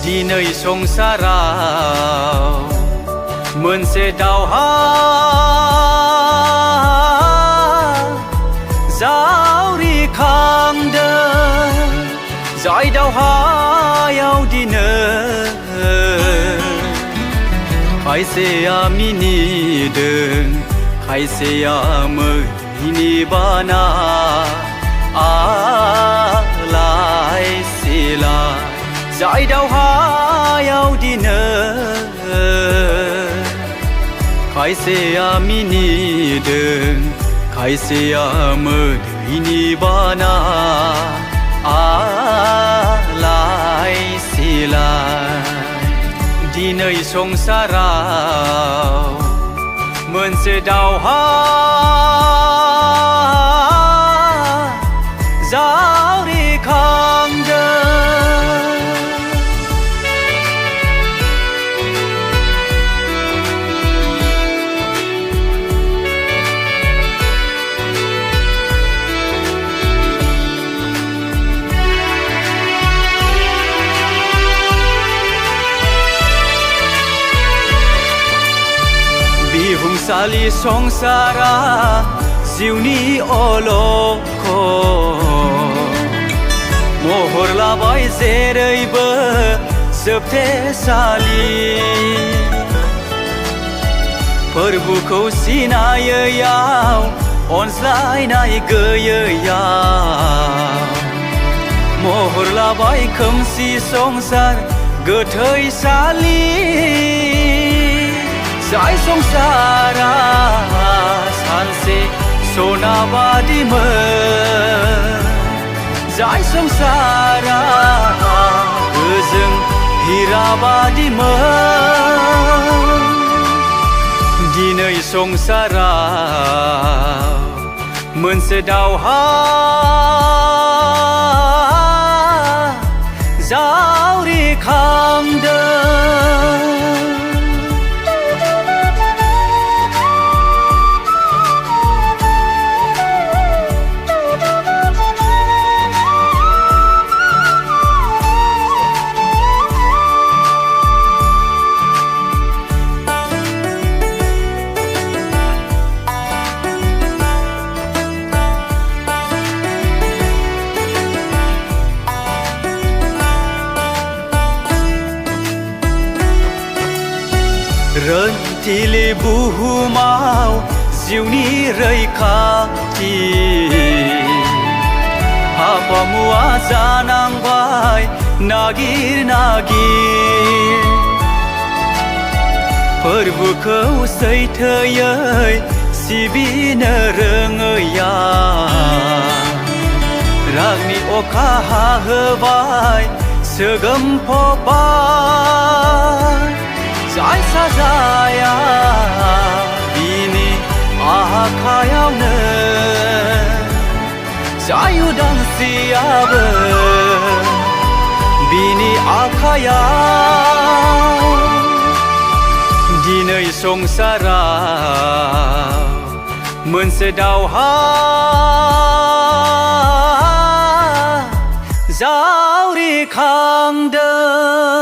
दिनै संसाराव मोनसे दावहा जावरिखांदों जाय दावहायाव दिनै खायसेया मिनिदों खायसेया मैनि बाना आलाय सिलाय जाय दावहायाव दिनै खायसेया मिनिदों खायसेया मैनि बाना आलाय सिलाय दिनै संसाराव मोनसे दावहा जावरिखांदों बिहुंसालि संसारा जिउनि अलख महर लाबाय जेरैबो जोबथेसालि फोरबुखौ सिनायैयाव अनज्लायनाय गैयैयाव महर लाबाय खोमसि संसार गोथैसालि जाय संसारा सानसे सना बादिमोन जाय संसारा गोजों हीरा बादिमोन दिनै संसाराव मोनसे दावहा जावरिखांदों रोनथिलि बुहुमाव जिउनि रैखाथि हाफामुवा जानांबाय नागिर नागिर फोरबुखौ सैथोयै सिबिनो रोङैया रागनि अखा हाहोबाय सोगोमफबाय जाय साजाया बिनि आखायावनो जाय उदांस्रियाबो बिनि आखायाव दिनै संसाराव मोनसे दावहा जावरिखांदों